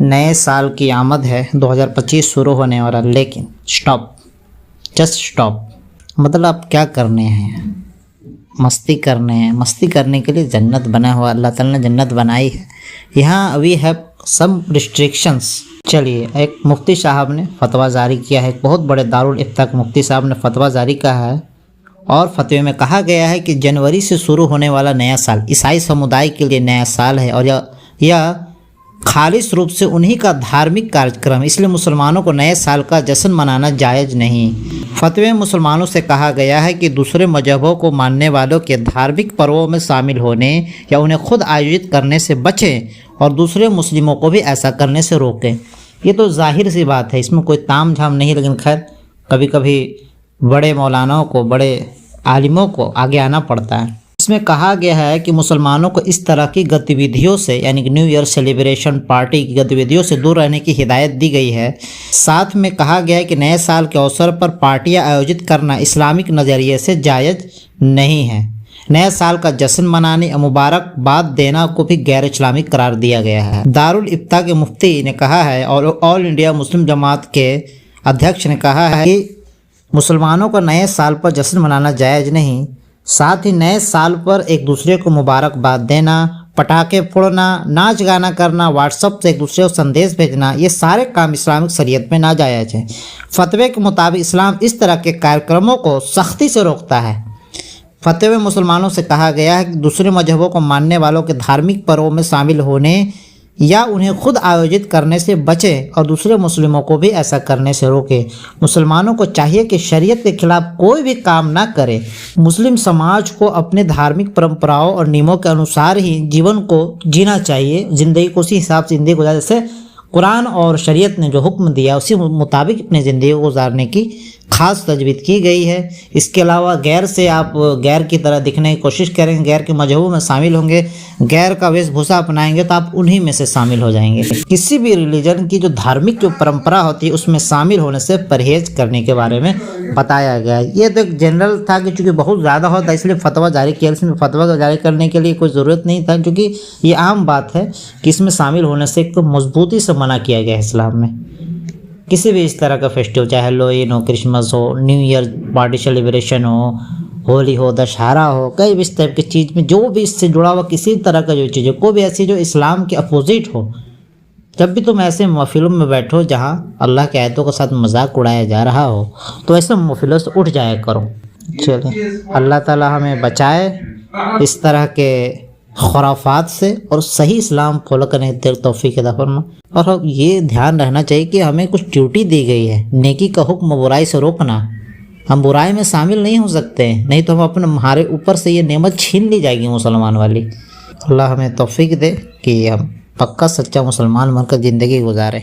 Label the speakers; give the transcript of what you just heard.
Speaker 1: نئے سال کی آمد ہے، 2025 شروع ہونے والا، لیکن سٹاپ، جسٹ سٹاپ۔ مطلب آپ کیا کرنے ہیں؟ مستی کرنے ہیں۔ مستی کرنے کے لیے جنت بنا ہوا، اللہ تعالیٰ نے جنت بنائی ہے۔ یہاں وی ہیو سم ریسٹرکشنس۔ چلیے، ایک مفتی صاحب نے فتویٰ جاری کیا ہے، ایک بہت بڑے دارالافتاء کے مفتی صاحب نے فتویٰ جاری کیا ہے، اور فتوے میں کہا گیا ہے کہ جنوری سے شروع ہونے والا نیا سال عیسائی سمودائے کے لیے نیا سال ہے، اور یہ خالص روپ سے انہی کا دھارمک کارجکرم، اس لیے مسلمانوں کو نئے سال کا جشن منانا جائز نہیں۔ فتوے میں مسلمانوں سے کہا گیا ہے کہ دوسرے مذہبوں کو ماننے والوں کے دھارمک پرووں میں شامل ہونے یا انہیں خود آیوجت کرنے سے بچیں، اور دوسرے مسلموں کو بھی ایسا کرنے سے روکیں۔ یہ تو ظاہر سی بات ہے، اس میں کوئی تام جھام نہیں، لیکن خیر کبھی کبھی بڑے مولاناؤں کو، بڑے عالموں کو آگے آنا پڑتا ہے۔ اس میں کہا گیا ہے کہ مسلمانوں کو اس طرح کی گتیودھیوں سے، یعنی کہ نیو ایئر سیلیبریشن پارٹی کی گتیودھیوں سے دور رہنے کی ہدایت دی گئی ہے۔ ساتھ میں کہا گیا ہے کہ نئے سال کے اوسر پر پارٹیاں آیوجت کرنا اسلامک نظریے سے جائز نہیں ہے۔ نئے سال کا جشن منانے یا مبارکباد دینا کو بھی غیر اسلامی قرار دیا گیا ہے۔ دارالافتاء کے مفتی نے کہا ہے، اور آل انڈیا مسلم جماعت کے ادھیکش نے کہا ہے کہ مسلمانوں کو نئے سال پر جشن منانا جائز نہیں، ساتھ ہی نئے سال پر ایک دوسرے کو مبارکباد دینا، پٹاخے پھوڑنا، ناچ گانا کرنا، واٹس ایپ سے ایک دوسرے کو سندیش بھیجنا، یہ سارے کام اسلامک شریعت میں ناجائز ہیں۔ فتوے کے مطابق اسلام اس طرح کے کارکرموں کو سختی سے روکتا ہے۔ فتوے میں مسلمانوں سے کہا گیا ہے کہ دوسرے مذہبوں کو ماننے والوں کے دھارمک پرووں میں شامل ہونے یا انہیں خود آیوجت کرنے سے بچیں، اور دوسرے مسلموں کو بھی ایسا کرنے سے روکیں۔ مسلمانوں کو چاہیے کہ شریعت کے خلاف کوئی بھی کام نہ کرے۔ مسلم سماج کو اپنے دھارمک پرمپراؤں اور نیموں کے انوسار ہی جیون کو جینا چاہیے، زندگی کو اسی حساب سے زندگی گزارنے، جیسے قرآن اور شریعت نے جو حکم دیا اسی مطابق اپنی زندگی کو گزارنے کی خاص تجویز کی گئی ہے۔ اس کے علاوہ غیر سے آپ غیر کی طرح دکھنے کی کوشش کریں گے، غیر کے مذہبوں میں شامل ہوں گے، غیر کا ویش بھوشا اپنائیں گے، تو آپ انہی میں سے شامل ہو جائیں گے۔ کسی بھی ریلیجن کی جو دھارمک جو پرمپرا ہوتی ہے اس میں شامل ہونے سے پرہیز کرنے کے بارے میں بتایا گیا ہے۔ یہ تو ایک جنرل تھا کہ چونکہ بہت زیادہ ہوتا ہے اس لیے فتویٰ جاری کیا، اس میں فتویٰ جاری کرنے کے لیے کوئی ضرورت نہیں تھا، کیونکہ یہ عام بات ہے کہ اس میں شامل ہونے سے ایک تو مضبوطی سے منع کیا گیا ہے اسلام میں۔ کسی بھی اس طرح کا فیسٹیول، چاہے ہیلوئین ہو، کرسمس ہو، نیو ایئر پارٹی سیلیبریشن ہو، ہولی ہو، دشہرا ہو، کئی بھی اس طرح کی چیز میں جو بھی اس سے جڑا ہوا کسی طرح کا جو چیز ہے، کوئی بھی ایسی جو اسلام کے اپوزٹ ہو، جب بھی تم ایسے محفلوں میں بیٹھو جہاں اللہ کے آیتوں کے ساتھ مذاق اڑایا جا رہا ہو، تو ایسے محفلوں سے اٹھ جایا کرو۔ چلیں، اللہ تعالی ہمیں بچائے اس طرح کے خرافات سے، اور صحیح اسلام فالو کرنے کی توفیق عطا فرما۔ اور یہ دھیان رہنا چاہیے کہ ہمیں کچھ ڈیوٹی دی گئی ہے، نیکی کا حکم، برائی سے روکنا۔ ہم برائی میں شامل نہیں ہو سکتے ہیں، نہیں تو ہمارے اوپر سے یہ نعمت چھین لی جائے گی مسلمان والی۔ اللہ ہمیں توفیق دے کہ ہم پکا سچا مسلمان بن کر زندگی گزاریں۔